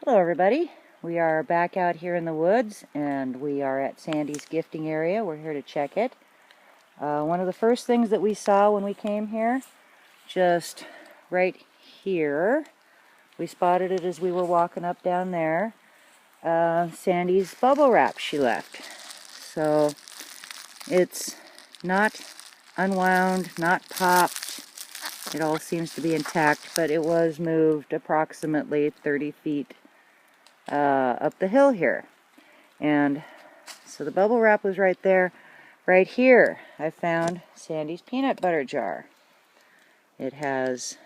Hello everybody, we are back out here in the woods and we are at Sandy's gifting area. We're here to check it. One of the first things that we saw when we came here, just right here, we spotted it as we were walking up down there, Sandy's bubble wrap she left. So it's not unwound, not popped, it all seems to be intact, but it was moved approximately 30 feet up the hill here. And so the bubble wrap was right there. Right here I found Sandy's peanut butter jar. It has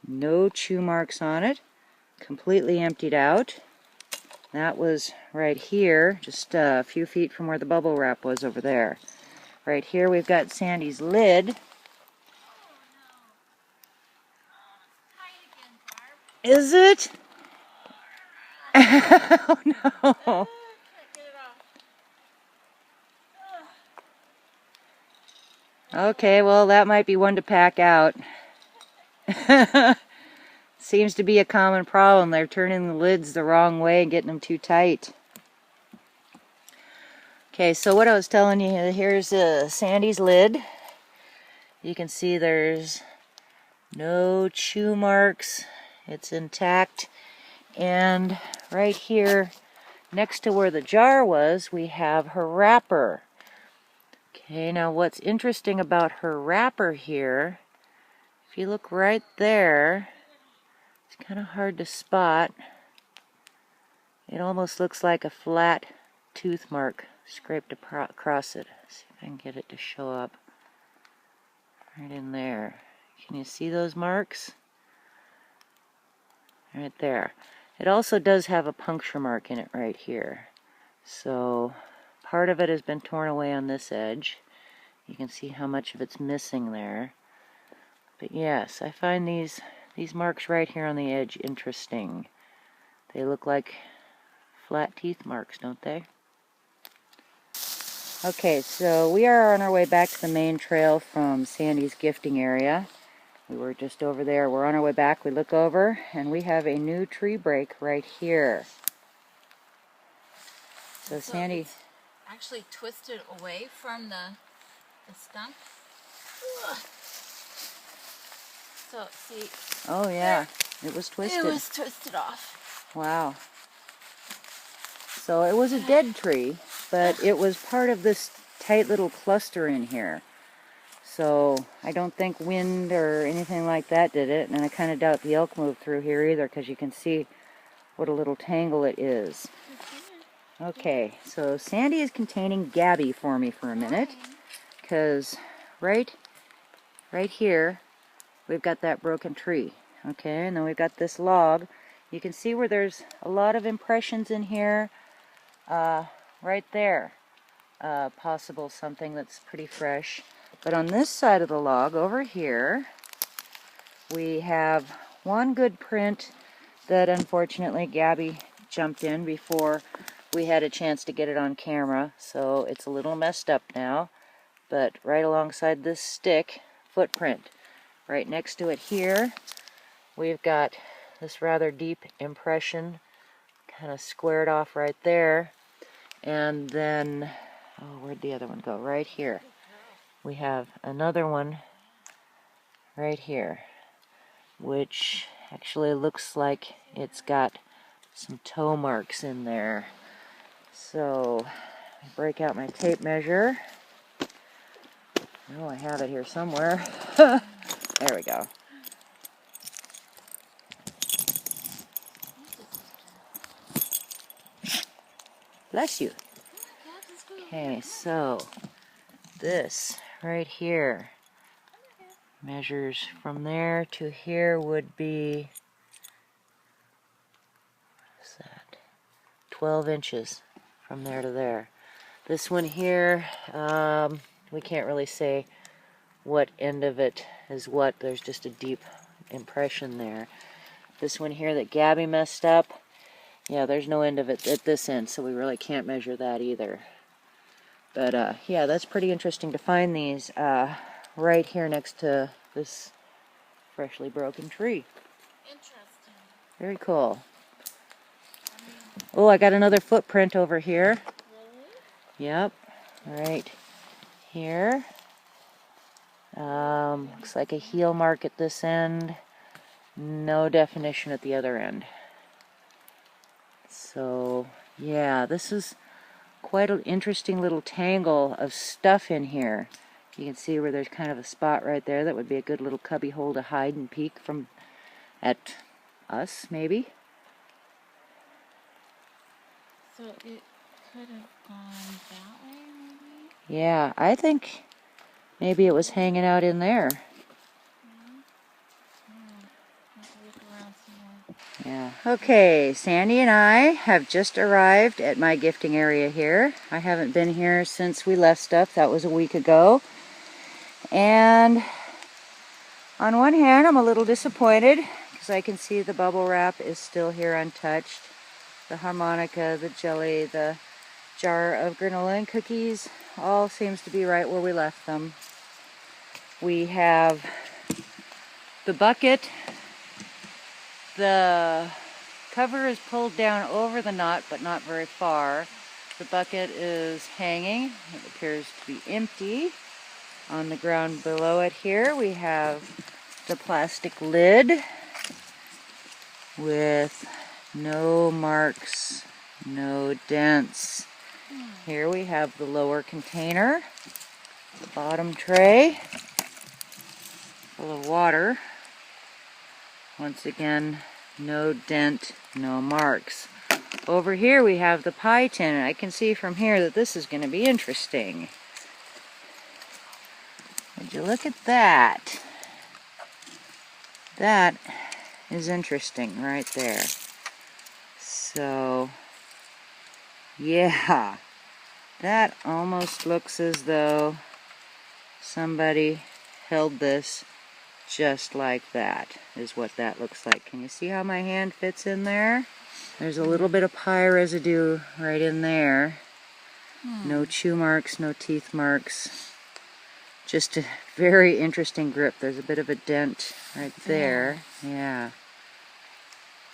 no chew marks on it, completely emptied out. That was right here, just a few feet from where the bubble wrap was over there. Right here we've got Sandy's lid. Is it? Oh no. Okay, well that might be one to pack out. Seems to be a common problem. They're turning the lids the wrong way and getting them too tight. Okay, so what I was telling you, here's Sandy's lid. You can see there's no chew marks. It's intact. And right here, next to where the jar was, we have her wrapper. Okay, now what's interesting about her wrapper here, if you look right there, it's kind of hard to spot. It almost looks like a flat tooth mark scraped across it. Let's see if I can get it to show up right in there. Can you see those marks? Right there. It also does have a puncture mark in it right here. So part of it has been torn away on this edge. You can see how much of it's missing there. But yes, I find these marks right here on the edge interesting. They look like flat teeth marks, don't they? Okay, so we are on our way back to the main trail from Sandy's gifting area. We were just over there. We're on our way back. We look over, and we have a new tree break right here. So Sandy it's actually twisted away from the stump. Ugh. So see. Oh yeah, it was twisted. It was twisted off. Wow. So it was a dead tree, but it was part of this tight little cluster in here. So I don't think wind or anything like that did it, and I kind of doubt the elk moved through here either, because you can see what a little tangle it is. Okay, so Sandy is containing Gabby for me for a minute, because right here we've got that broken tree. Okay, and then we've got this log. You can see where there's a lot of impressions in here. Right there, possible something that's pretty fresh. But on this side of the log over here, we have one good print that unfortunately Gabby jumped in before we had a chance to get it on camera, so it's a little messed up now. But right alongside this stick, footprint. Right next to it here, we've got this rather deep impression, kind of squared off right there. And then, oh, where'd the other one go? Right here. We have another one right here, which actually looks like it's got some toe marks in there. So, I break out my tape measure. Oh, I have it here somewhere. There we go. Bless you. Okay, so this right here measures from there to here would be, what's that, 12 inches from there to there. This one here, we can't really say what end of it is what. There's just a deep impression there. This one here that Gabby messed up, yeah, there's no end of it at this end, so we really can't measure that either. But yeah, that's pretty interesting to find these right here next to this freshly broken tree. Interesting. Very cool. Oh, I got another footprint over here. Yep, right here. Looks like a heel mark at this end. No definition at the other end. So, yeah, this is quite an interesting little tangle of stuff in here. You can see where there's kind of a spot right there that would be a good little cubby hole to hide and peek from at us, maybe. So it could have gone that way, maybe? Yeah, I think maybe it was hanging out in there. Yeah. Okay, Sandy and I have just arrived at my gifting area here. I haven't been here since we left stuff. That was a week ago. And on one hand, I'm a little disappointed because I can see the bubble wrap is still here untouched. The harmonica, the jelly, the jar of granola and cookies, all seems to be right where we left them. We have the bucket. The cover is pulled down over the knot, but not very far. The bucket is hanging. It appears to be empty. On the ground below it here, we have the plastic lid with no marks, no dents. Here we have the lower container, the bottom tray full of water. Once again, no dent, no marks. Over here we have the pie tin, and I can see from here that this is going to be interesting. Would you look at that? That is interesting right there. So, yeah, that almost looks as though somebody held this just like that, is what that looks like. Can you see how my hand fits in there? There's a little bit of pie residue right in there. No chew marks, no teeth marks. Just a very interesting grip. There's a bit of a dent right there. Yeah.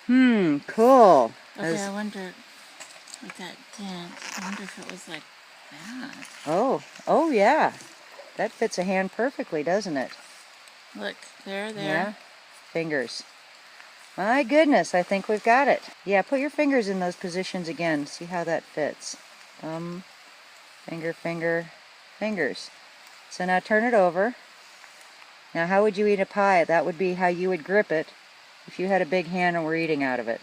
Cool. Okay, I wonder with that dent, I wonder if it was like that. Oh yeah. That fits a hand perfectly, doesn't it? Look, there. Yeah. Fingers. My goodness, I think we've got it. Yeah, put your fingers in those positions again. See how that fits. Thumb, finger, finger, fingers. So now turn it over. Now how would you eat a pie? That would be how you would grip it if you had a big hand and were eating out of it.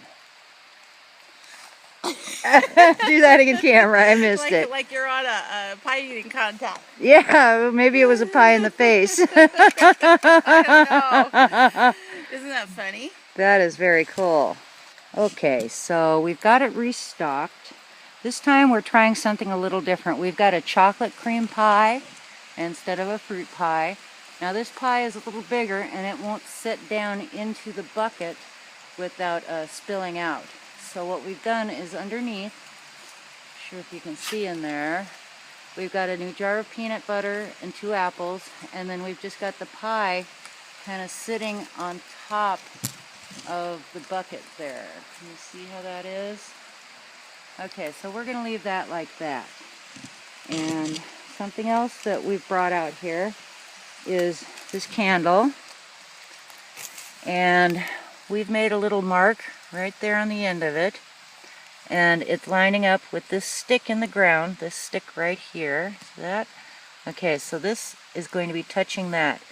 Do that again, camera. I missed it. Like you're on a pie eating contest. Yeah, maybe it was a pie in the face. I don't know. Isn't that funny? That is very cool. Okay, so we've got it restocked. This time we're trying something a little different. We've got a chocolate cream pie instead of a fruit pie. Now this pie is a little bigger and it won't sit down into the bucket without spilling out. So what we've done is underneath, not sure if you can see in there, we've got a new jar of peanut butter and 2 apples, and then we've just got the pie kind of sitting on top of the bucket there. Can you see how that is? Okay, so we're going to leave that like that. And something else that we've brought out here is this candle. And we've made a little mark right there on the end of it. And it's lining up with this stick in the ground, this stick right here. See that? Okay, so this is going to be touching that.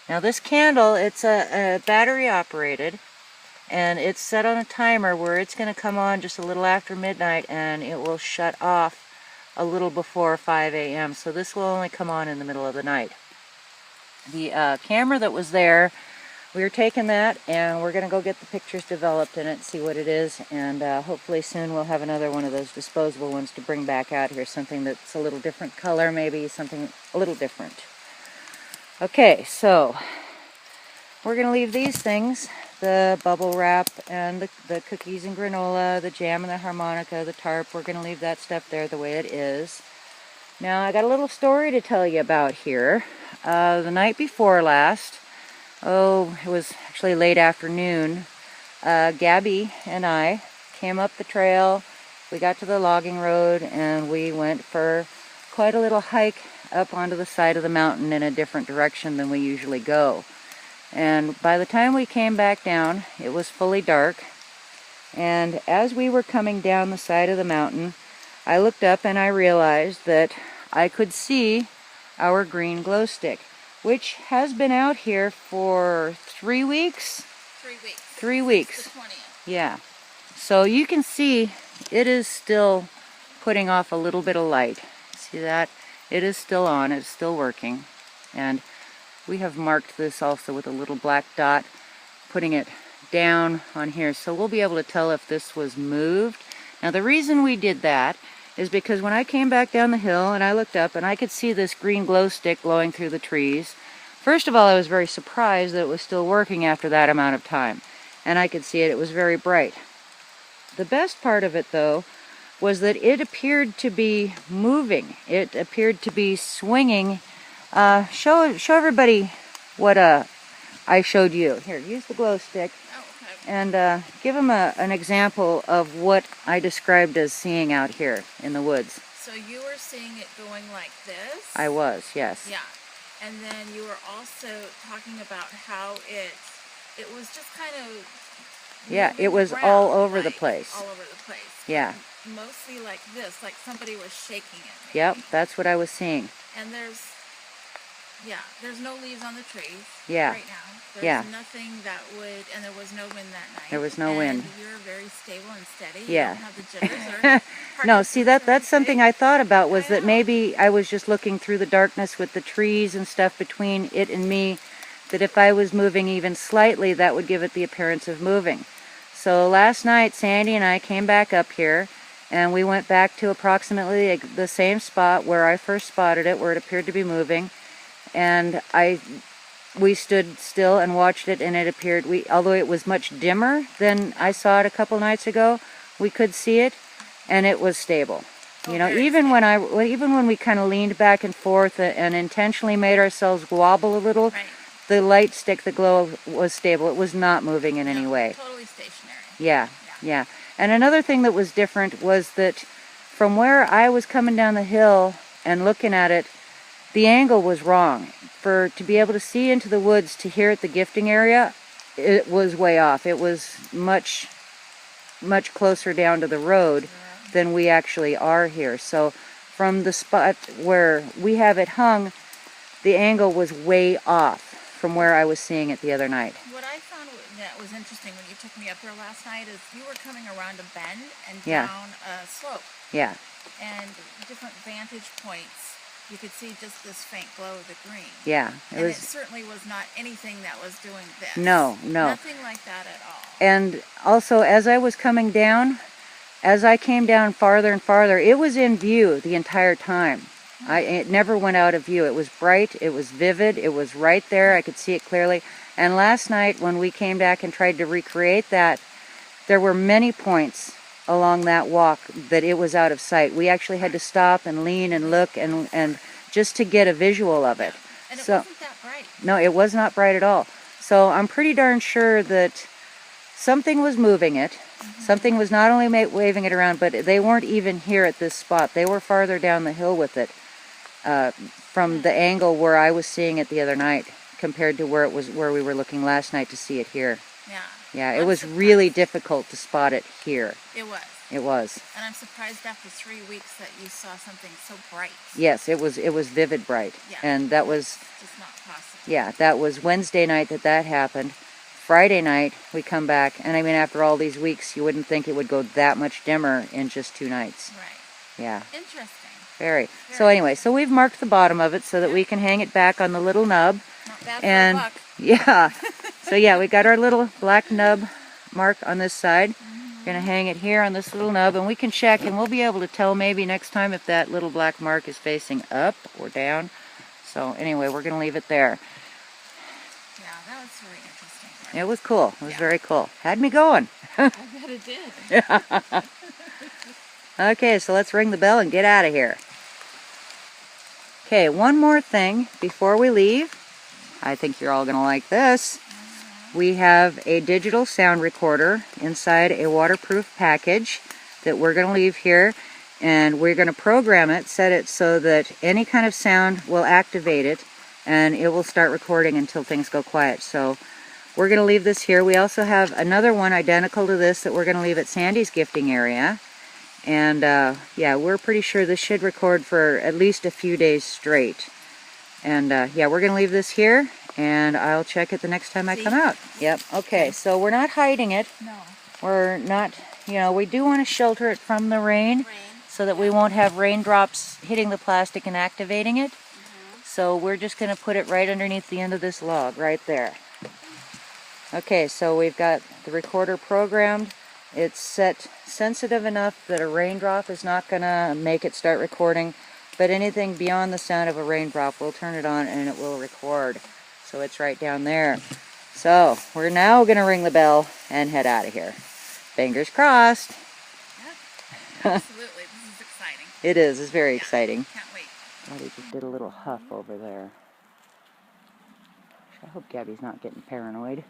Now this candle, it's a battery operated, and it's set on a timer where it's going to come on just a little after midnight and it will shut off a little before 5 a.m. So this will only come on in the middle of the night. The camera that was there, we were taking that and we're going to go get the pictures developed in it, see what it is, and hopefully soon we'll have another one of those disposable ones to bring back out here, something that's a little different color, maybe something a little different. Okay, so we're going to leave these things, the bubble wrap and the cookies and granola, the jam and the harmonica, the tarp, we're going to leave that stuff there the way it is. Now I got a little story to tell you about here. The night before last, it was actually late afternoon, Gabby and I came up the trail we got to the logging road and we went for quite a little hike up onto the side of the mountain in a different direction than we usually go. And by the time we came back down, it was fully dark. And as we were coming down the side of the mountain, I looked up and I realized that I could see our green glow stick, which has been out here for 3 weeks? 3 weeks. 3 weeks. The 20th. Yeah. So you can see it is still putting off a little bit of light. See that? It is still on. It's still working. And we have marked this also with a little black dot, putting it down on here. So we'll be able to tell if this was moved. Now the reason we did that is because when I came back down the hill and I looked up and I could see this green glow stick glowing through the trees, first of all, I was very surprised that it was still working after that amount of time. And I could see it. It was very bright. The best part of it, though, was that it appeared to be moving. It appeared to be swinging. Show everybody what I showed you. Here, use the glow stick. Oh, okay. And give them an example of what I described as seeing out here in the woods. So you were seeing it going like this? I was, yes. Yeah. And then you were also talking about how it was just kind of... Yeah, it was around, all over like, the place. All over the place. Yeah. Mostly like this, like somebody was shaking it. Maybe. Yep, that's what I was seeing. And there's no leaves on the trees Yeah. right now. There's Yeah. nothing that would, and there was no wind that night. There was no wind. You're very stable and steady. Yeah. You don't have the jitters or No, see, that's something I thought about, was that know. maybe I was just looking through the darkness with the trees and stuff between it and me, that if I was moving even slightly, that would give it the appearance of moving. So last night, Sandy and I came back up here, and we went back to approximately the same spot where I first spotted it, where it appeared to be moving, and we stood still and watched it, and it appeared, although it was much dimmer than I saw it a couple nights ago, we could see it, and it was stable. You know, even when we kind of leaned back and forth and intentionally made ourselves wobble a little, Right. the light stick, the glow, was stable. It was not moving in any way. Totally stationary. Yeah. And another thing that was different was that from where I was coming down the hill and looking at it, the angle was wrong. To be able to see into the woods to here at the gifting area, it was way off. It was much, much closer down to the road than we actually are here. So from the spot where we have it hung, the angle was way off from where I was seeing it the other night. What I found that was interesting when you took me up there last night is you were coming around a bend and Yeah. down a slope. Yeah. And different vantage points, you could see just this faint glow of the green. Yeah. It certainly was not anything that was doing this. No. Nothing like that at all. And also, as I was coming down, as I came down farther and farther, it was in view the entire time. It never went out of view. It was bright, it was vivid, it was right there, I could see it clearly. And last night when we came back and tried to recreate that, there were many points along that walk that it was out of sight. We actually had to stop and lean and look and just to get a visual of it. And it wasn't that bright. No, it was not bright at all. So I'm pretty darn sure that something was moving it. Something was not only waving it around, but they weren't even here at this spot. They were farther down the hill with it. From the angle where I was seeing it the other night compared to where we were looking last night to see it here. Yeah, it was really difficult to spot it here. It was. It was. And I'm surprised after 3 weeks that you saw something so bright. Yes, it was vivid bright. Yeah. And that was just not possible. Yeah, that was Wednesday night that happened. Friday night we come back, and I mean after all these weeks you wouldn't think it would go that much dimmer in just 2 nights. Right. Yeah. Interesting. Very. So anyway, so we've marked the bottom of it so that we can hang it back on the little nub. Not bad And for a buck. yeah. So yeah, we got our little black nub mark on this side. We're going to hang it here on this little nub, and we can check, and we'll be able to tell maybe next time if that little black mark is facing up or down. So anyway, we're going to leave it there. Yeah, that was very interesting. It was cool. It was very cool. Had me going. I bet it did. Yeah. Okay, so let's ring the bell and get out of here. Okay, one more thing before we leave. I think you're all going to like this. We have a digital sound recorder inside a waterproof package that we're going to leave here, and we're going to program it, set it so that any kind of sound will activate it, and it will start recording until things go quiet. So we're going to leave this here. We also have another one identical to this that we're going to leave at Sandy's gifting area. And yeah, we're pretty sure this should record for at least a few days straight. And yeah, we're going to leave this here, and I'll check it the next time I come out. Yep, okay, so we're not hiding it. No. We're not, you know, we do want to shelter it from the rain so that we won't have raindrops hitting the plastic and activating it. So we're just going to put it right underneath the end of this log, right there. Okay, so we've got the recorder programmed. It's set sensitive enough that a raindrop is not going to make it start recording, but anything beyond the sound of a raindrop, we'll turn it on and it will record. So it's right down there. So we're now going to ring the bell and head out of here. Fingers crossed. Yep, absolutely. This is exciting. It is. It's very exciting. Can't wait. Gabby just did a little huff over there. I hope Gabby's not getting paranoid.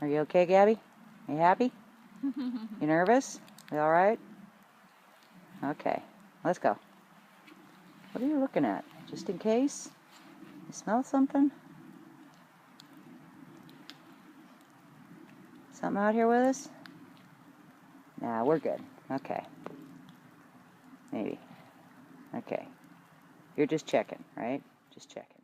Are you okay, Gabby? Are you happy? You nervous? You all right? Okay, let's go. What are you looking at? Just in case? You smell something? Something out here with us? Nah, we're good. Okay. Maybe. Okay. You're just checking, right? Just checking.